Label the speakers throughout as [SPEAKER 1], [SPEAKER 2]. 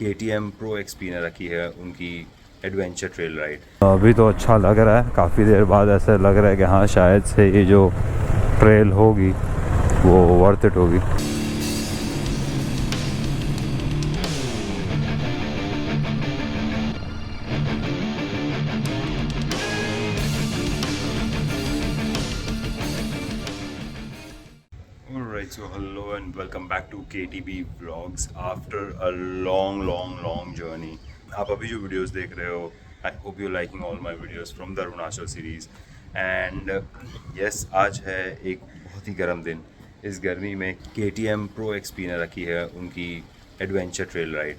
[SPEAKER 1] KTM Pro XP ने रखी है उनकी एडवेंचर ट्रेल राइड।
[SPEAKER 2] अभी तो अच्छा लग रहा है, काफ़ी देर बाद ऐसा लग रहा है कि हाँ शायद से ये जो ट्रेल होगी वो वर्थ इट होगी।
[SPEAKER 1] Alright, so hello and welcome back to KTB Vlogs after a long journey. आप अभी जो वीडियोस देख रहे हो, I hope you're liking all my videos from the Arunachal series. And yes, आज है एक बहुत ही गर्म दिन। इस गर्मी में KTM Pro XP ने रखी है उनकी adventure trail ride.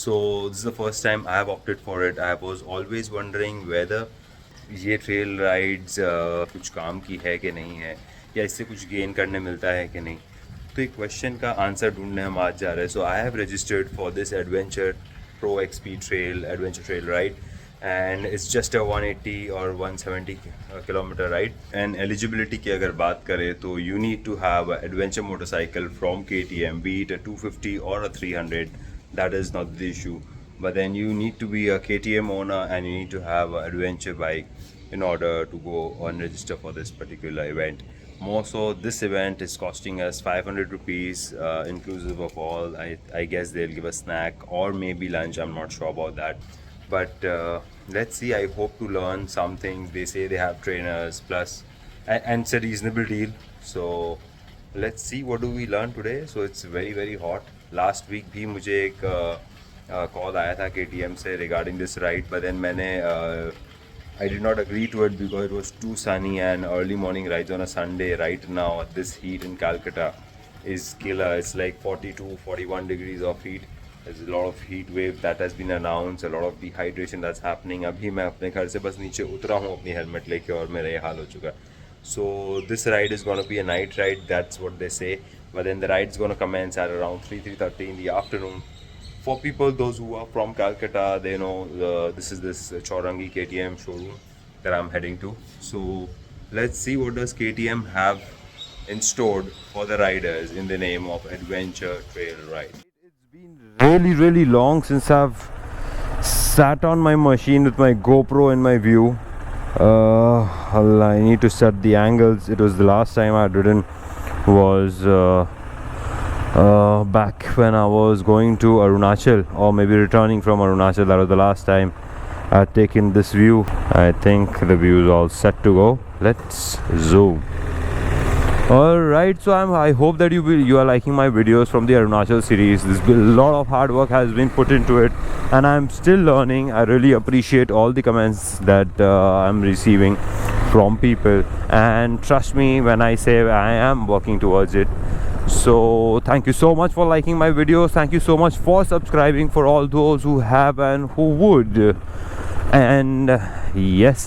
[SPEAKER 1] So this is the first time I have opted for it. I was always wondering whether ये ट्रेल राइड्स कुछ काम की है कि नहीं है, या इससे कुछ गेन करने मिलता है कि नहीं। तो एक क्वेश्चन का आंसर ढूंढने हम आज जा रहे हैं। So I have registered for this adventure pro XP trail adventure trail ride and it's just a 180 और 170 किलोमीटर राइड। एंड एलिजिबिलिटी की अगर बात करें तो you need to have adventure motorcycle from KTM, be it a 250 और a 300, that is not the issue. But then you need to be a KTM owner and you need to have an adventure bike in order to go and register for this particular event. More so, this event is costing us 500 rupees inclusive of all. I guess they'll give a snack or maybe lunch. I'm not sure about that. But let's see. I hope to learn something. They say they have trainers plus, and it's a reasonable deal. So let's see what do we learn today. So it's very hot. Last week भी मुझे एक call आया था KTM से regarding this ride, but then मैंने I did not agree to it because it was too sunny and early morning rides on a Sunday right now at this heat in Calcutta is killer. It's like 42-41 degrees of heat. There's a lot of heat wave that has been announced, a lot of dehydration that's happening. अभी मैं अपने घर से बस नीचे उतरा हूँ अपनी हेलमेट लेके और मेरा ये हाल हो चुका है. So this ride is going to be a night ride, that's what they say, but then the ride is going to commence at around 3:30 in the afternoon. For people, those who are from Calcutta, they know this is this Chaurangi KTM showroom that I'm heading to. So let's see what does KTM have in store for the riders in the name of Adventure Trail Ride.
[SPEAKER 2] It's been really long since I've sat on my machine with my GoPro in my view. I need to set the angles. It was the last time I'd ridden was back when I was going to Arunachal, or maybe returning from Arunachal. That was the last time I'd taken this view. I think the view is all set to go. Let's zoom. Alright, so I hope that you are liking my videos from the Arunachal series. There's been a lot of hard work has been put into it and I'm still learning. I really appreciate all the comments that I'm receiving from people, and trust me when I say I am working towards it. So thank you so much for liking my videos. Thank you so much for subscribing, for all those who have and who would. And yes,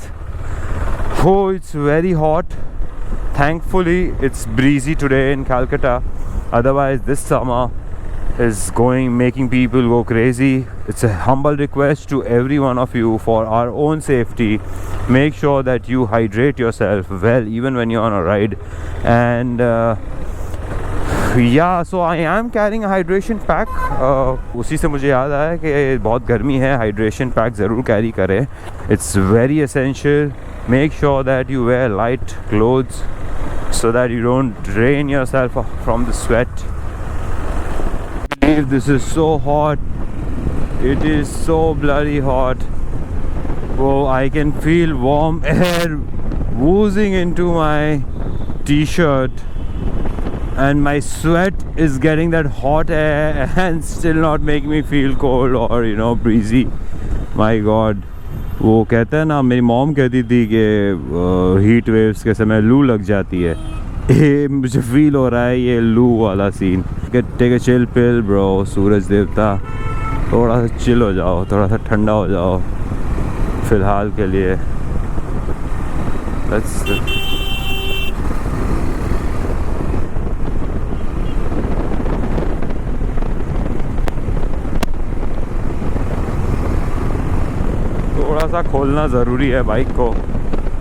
[SPEAKER 2] oh, it's very hot. Thankfully it's breezy today in Calcutta, otherwise this summer is making people go crazy. It's a humble request to every one of you, for our own safety, make sure that you hydrate yourself well even when you're on a ride. And yeah, so I am carrying a hydration pack. उसी से मुझे याद आया कि बहुत गर्मी है, hydration pack ज़रूर carry करें. It's very essential. Make sure that you wear light clothes so that you don't drain yourself from the sweat. This is so hot. It is so bloody hot. Oh, I can feel warm air oozing into my t-shirt, and my sweat is getting that hot air and still not making me feel cold or breezy. My God. वो कहते हैं ना, मेरी mom कहती थी कि heat waves के समय लू लग जाती है. ये मुझे फील हो रहा है ये लू वाला सीन. Take a chill pill bro. सूरज देवता, थोड़ा सा चिल हो जाओ, थोड़ा सा ठंडा हो जाओ फ़िलहाल के लिए. थोड़ा सा खोलना ज़रूरी है बाइक को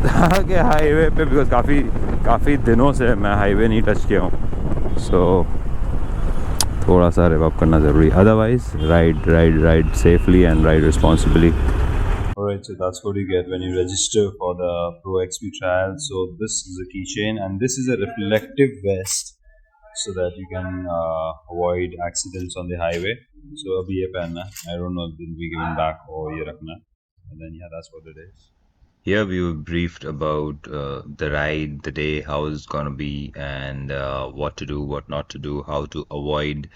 [SPEAKER 2] ताकि हाईवे पे, बिकॉज काफ़ी दिनों से मैं हाईवे नहीं टच किया हूँ. सो थोड़ा सा रिव अप करना ज़रूरी, otherwise ride safely and ride responsibly. Alright, so that's what you get when you register for the Pro XP trial. So this is a keychain and this is a reflective vest so that you can avoid accidents on the highway. So abhi ye pehenna hai. I don't know if it will be given back or ye rakhna. And then yeah, that's what it is. Here we were briefed about the ride, the day, how it's gonna be, and what to do, what not to do, how to avoid,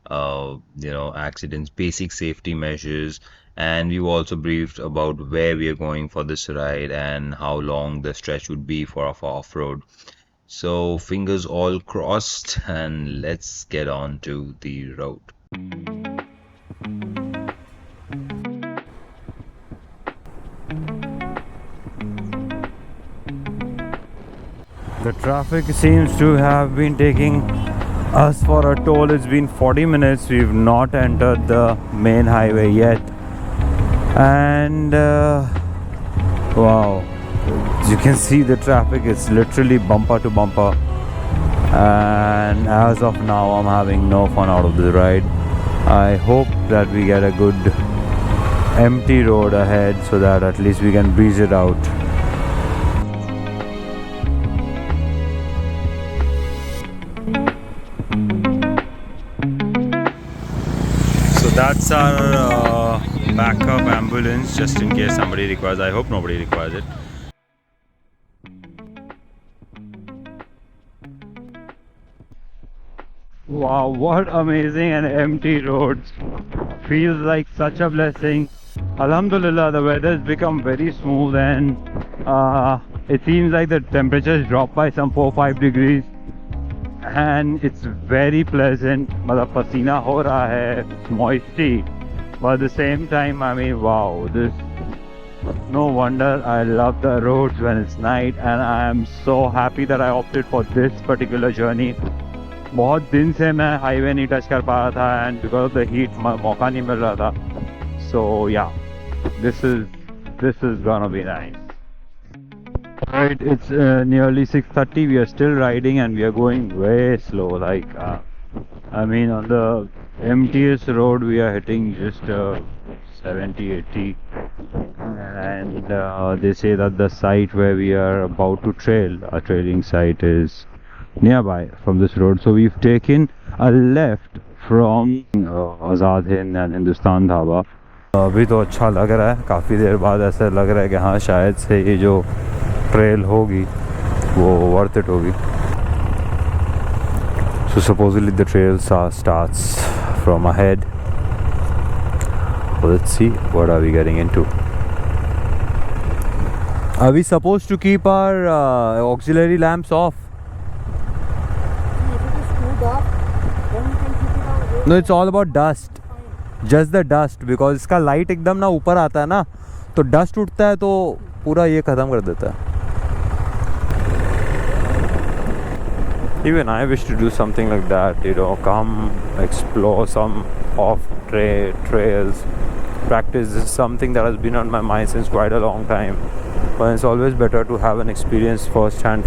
[SPEAKER 2] accidents, basic safety measures, and we were also briefed about where we are going for this ride and how long the stretch would be for our off-road. So fingers all crossed, and let's get on to the road. The traffic seems to have been taking us for a toll. It's been 40 minutes. We've not entered the main highway yet. And wow, you can see the traffic is literally bumper to bumper. And as of now, I'm having no fun out of this ride. I hope that we get a good empty road ahead so that at least we can breeze it out. That's our backup ambulance just in case somebody requires. I hope nobody requires it. Wow, what amazing and empty roads. Feels like such a blessing. Alhamdulillah, the weather has become very smooth and it seems like the temperature has dropped by some 4-5 degrees. And it's very pleasant. मतलब पसीना हो रहा है, moisty, but at the same time, I mean, wow, this, no wonder I love the roads when it's night, and I am so happy that I opted for this particular journey. बहुत दिन से मैं highway नहीं touch कर पा रहा था, and because of the heat मौका नहीं मिल रहा था. So yeah, this is gonna be nice. Right, it's nearly 6:30. We are still riding and we are going way slow. Like, I mean, on the emptiest road we are hitting just 70, 80. And they say that the site where we are about to trail, our trailing site, is nearby from this road. So we've taken a left from Azad Hind and Hindustan Dhaba. अभी तो अच्छा लग रहा है, काफ़ी देर बाद ऐसा लग रहा है कि हाँ शायद से ये जो ट्रेल होगी वो वर्थ इट होगी. So supposedly the trail starts from ahead. Let's see what are we getting into. Are we supposed to keep our auxiliary lamps off?
[SPEAKER 3] If it is screwed up, then you can keep it on.
[SPEAKER 2] No, it's all about dust. Just the dust, because इसका light एकदम ना ऊपर आता है ना, तो dust उठता है तो पूरा ये ख़त्म कर देता है. Even I wish to do something like that, come explore some off-trails. Practice is something that has been on my mind since quite a long time. But it's always better to have an experience firsthand,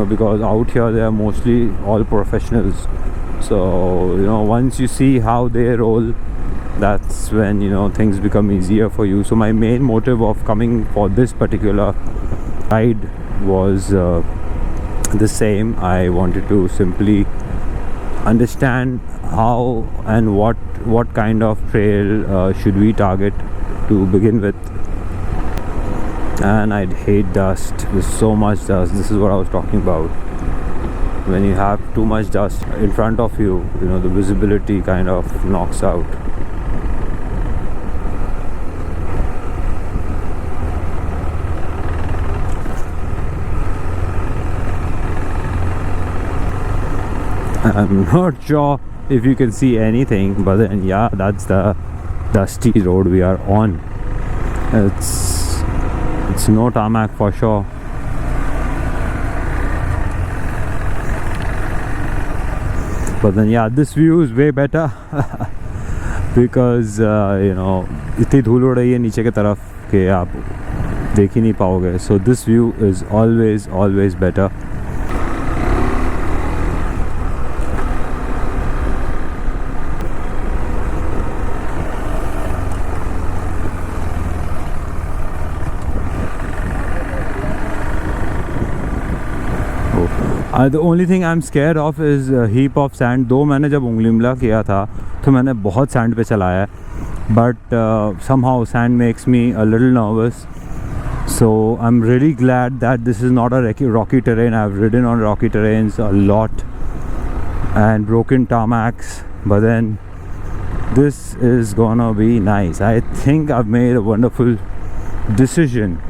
[SPEAKER 2] because out here they are mostly all professionals. So, once you see how they roll, that's when, things become easier for you. So my main motive of coming for this particular ride was the same. I wanted to simply understand how and what kind of trail should we target to begin with. And I'd hate dust. There's so much dust. This is what I was talking about. When you have too much dust in front of you, the visibility kind of knocks out. I'm not sure if you can see anything, but then yeah, that's the dusty road we are on. It's no tarmac for sure. But then yeah, this view is way better because इतनी धूल उड़ रही है नीचे की तरफ कि आप देख ही नहीं पाओगे. So this view is always better. The only thing I'm scared of is a heap of sand. दो मैंने जब उंगलिमला किया था तो मैंने बहुत सैंड पे चलाया है, but somehow sand makes me a little nervous. So I'm really glad that this is not a rocky terrain. I've ridden on rocky terrains a lot and broken tarmacs, but then this is gonna be nice. I think I've made a wonderful decision.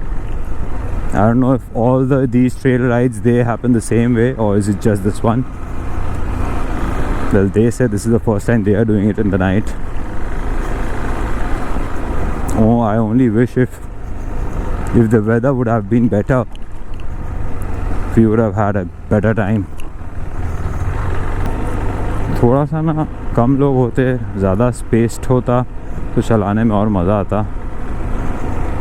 [SPEAKER 2] I don't know if all these trail rides they happen the same way or is it just this one. Well, they say this is the first time they are doing it in the night. Oh, I only wish if the weather would have been better, we would have had a better time. थोड़ा सा ना कम लोग होते, ज़्यादा spaced होता तो चलाने में और मज़ा आता,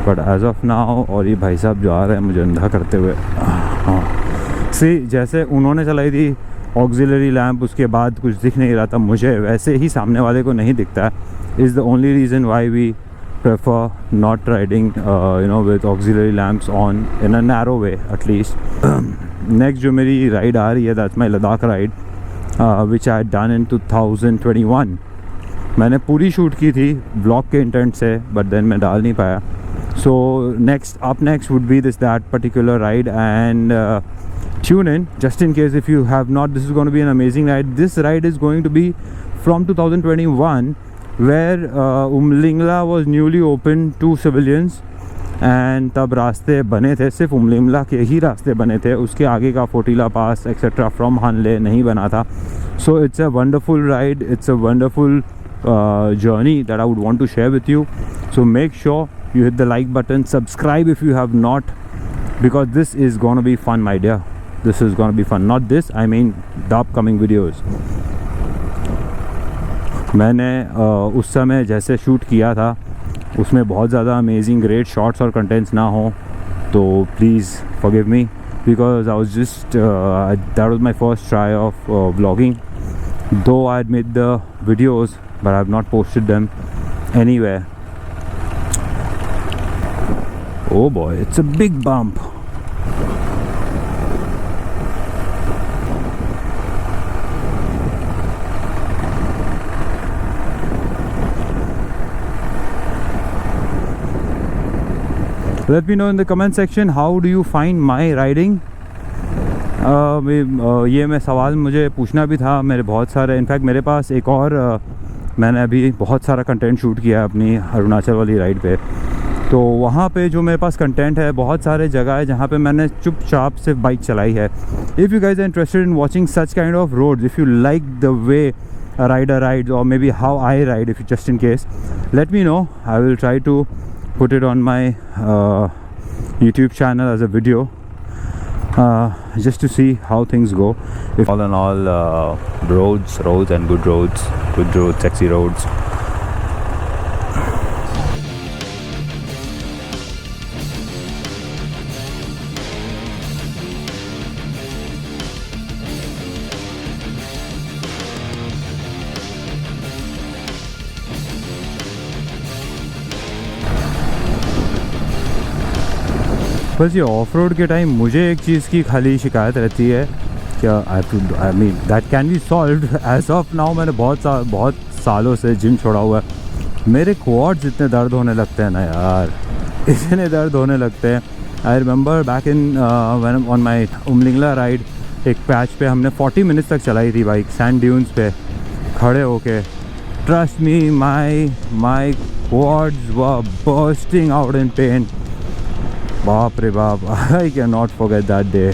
[SPEAKER 2] बट एज ऑफ नाउ और ये भाई साहब जो आ रहे हैं मुझे अंधा करते हुए, हाँ सी जैसे उन्होंने चलाई थी ऑक्सिलरी लैंप, उसके बाद कुछ दिख नहीं रहा था मुझे, वैसे ही सामने वाले को नहीं दिखता है. Is the only reason why we prefer not riding with auxiliary lamps on in a narrow way at least. Next जो मेरी ride आ रही है, that's my Ladakh ride which I had done in 2021. मैंने पूरी शूट की थी blog के intent से, but then मैं डाल नहीं पाया. So up next would be that particular ride, and tune in just in case if you have not. This is going to be an amazing ride. This ride is going to be from 2021 where Umlingla was newly opened to civilians, and तब रास्ते बने थे, सिर्फ उमलिंगला के ही रास्ते बने थे, उसके आगे का फोटीला पास एक्सेट्रा फ्रॉम हानले नहीं बना था. So it's a wonderful ride, it's a wonderful journey that I would want to share with you. So make sure you hit the like button, subscribe if you have not, because this is gonna be fun, my dear. This is gonna be fun. Not this, I mean the upcoming videos. मैंने उस समय जैसे shoot किया था उसमें बहुत ज़्यादा amazing great shots और कंटेंट्स ना हो, तो please forgive me, because I was just that was my first try of vlogging, though I had made the videos but I have not posted them anywhere. Oh boy, it's a big bump. Let me know in the comment section how do you find my riding. ये मैं सवाल मुझे पूछना भी था, मेरे बहुत सारे, इनफैक्ट मेरे पास एक और मैंने अभी बहुत सारा कंटेंट शूट किया है अपनी अरुणाचल वाली राइड पे, तो वहाँ पे जो मेरे पास कंटेंट है, बहुत सारे जगह है जहाँ पे मैंने चुपचाप सिर्फ बाइक चलाई है. If you guys are interested in watching such kind of roads, if you like the way a rider rides or maybe how I ride, if you just in case, let me know. I will try to put it on my YouTube channel as a video just to see how things go. If all in all, roads and good roads, sexy roads. बस ये of road के time मुझे एक चीज़ की खाली शिकायत रहती है, क्या I mean that can be solved as of now. मैंने बहुत सालों से जिम छोड़ा हुआ है, मेरे क्वाड्स इतने दर्द होने लगते हैं ना यार, इतने दर्द होने लगते हैं. I remember back in on my Umling La ride, एक पैच पे हमने 40 मिनट्स तक चलाई थी बाइक सैंड ड्यून्स पे खड़े होके. Trust me, my quads were bursting out in pain. बाप रे बाप, I can not forget that day.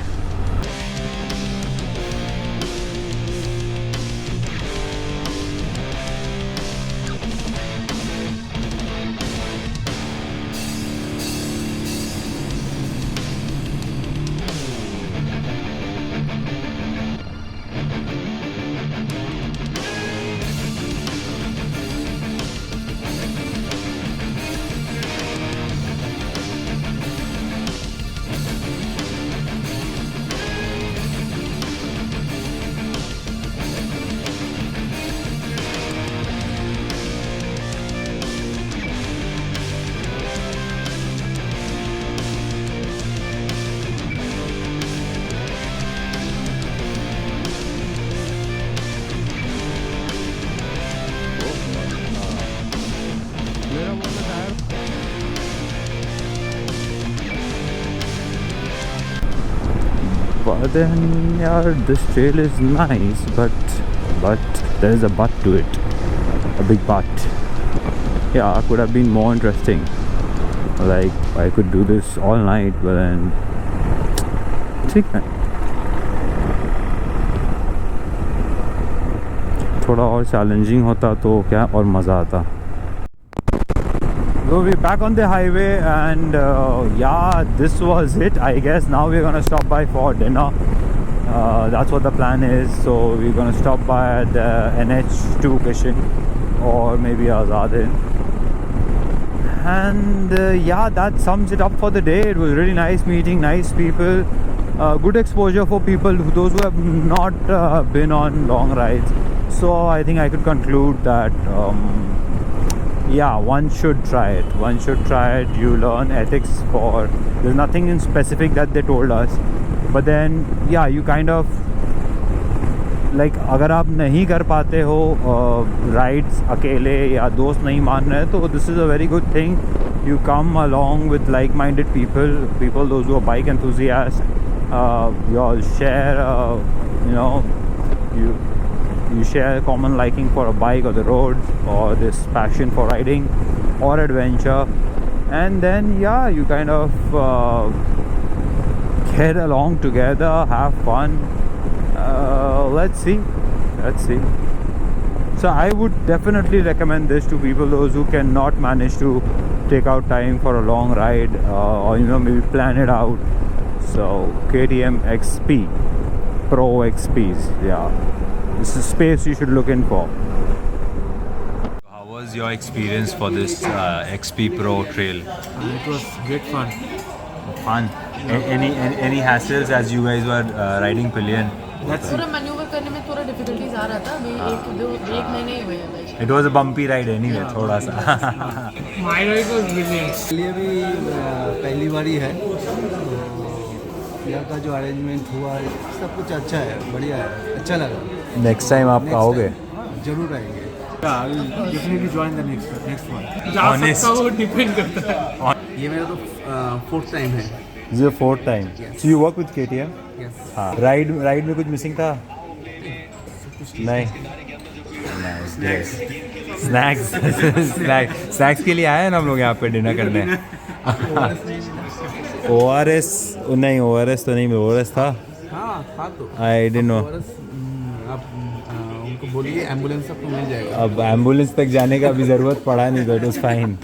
[SPEAKER 2] then yeah, this trail is nice, but there is a but to it, a big but. Yeah, could have been more interesting. Like I could do this all night, but then ठीक है, थोड़ा और challenging होता तो क्या और मज़ा आता. So we're back on the highway, and yeah, this was it. I guess now we're gonna stop by for dinner. That's what the plan is. So we're gonna stop by at the NH2 Kishan or maybe Azadin. And yeah, that sums it up for the day. It was really nice meeting nice people. Good exposure for people, those who have not been on long rides. So I think I could conclude that yeah, one should try it. One should try it. You learn ethics for, there's nothing in specific that they told us, but then yeah, you kind of like अगर आप नहीं कर पाते हो rides अकेले या दोस्त नहीं मान रहे तो this is a very good thing. You come along with like-minded people those who are bike enthusiasts. You all share you know, you share a common liking for a bike or the roads or this passion for riding or adventure, and then yeah, you kind of get along together, have fun. Let's see. So I would definitely recommend this to people, those who cannot manage to take out time for a long ride, or you know, maybe plan it out. So KTM XP Pro XPs, yeah, this is space you should look in for. How was your experience for this XP Pro trail?
[SPEAKER 3] It was great fun.
[SPEAKER 2] Fun. Any hassles as you guys were riding pillion?
[SPEAKER 3] That's
[SPEAKER 4] पूरा manoeuvre करने में थोड़ा difficulties आ रहा था. अभी एक महीने ही हुए हैं भाई.
[SPEAKER 2] It was a bumpy ride anyway, थोड़ा सा.
[SPEAKER 3] My ride was brilliant. लिए भी पहली बारी है, यहाँ का जो अरेंजमेंट हुआ सब कुछ अच्छा है, बढ़िया है, अच्छा लगा.
[SPEAKER 2] Next time आप आओगे?
[SPEAKER 3] जरूर आएंगे. Definitely join the next one.
[SPEAKER 2] Honest.
[SPEAKER 3] वो डिपेंड करता है. ये मेरा तो 4th टाइम है.
[SPEAKER 2] This is your 4th time.
[SPEAKER 3] Yes.
[SPEAKER 2] So you work with KTM?
[SPEAKER 3] Yes.
[SPEAKER 2] हाँ. Ride में कुछ missing था? नहीं. Nice. Snacks के लिए आए हैं ना हम लोग यहाँ पे डिनर करने. ORS नहीं, ORS तो नहीं, ORS था.
[SPEAKER 3] हाँ था तो.
[SPEAKER 2] I didn't know.
[SPEAKER 3] आप उनको बोलिए एम्बुलेंस आपको मिल जाएगा.
[SPEAKER 2] अब एम्बुलेंस तक जाने का भी ज़रूरत पड़ा नहीं, तो इट वाज फाइन.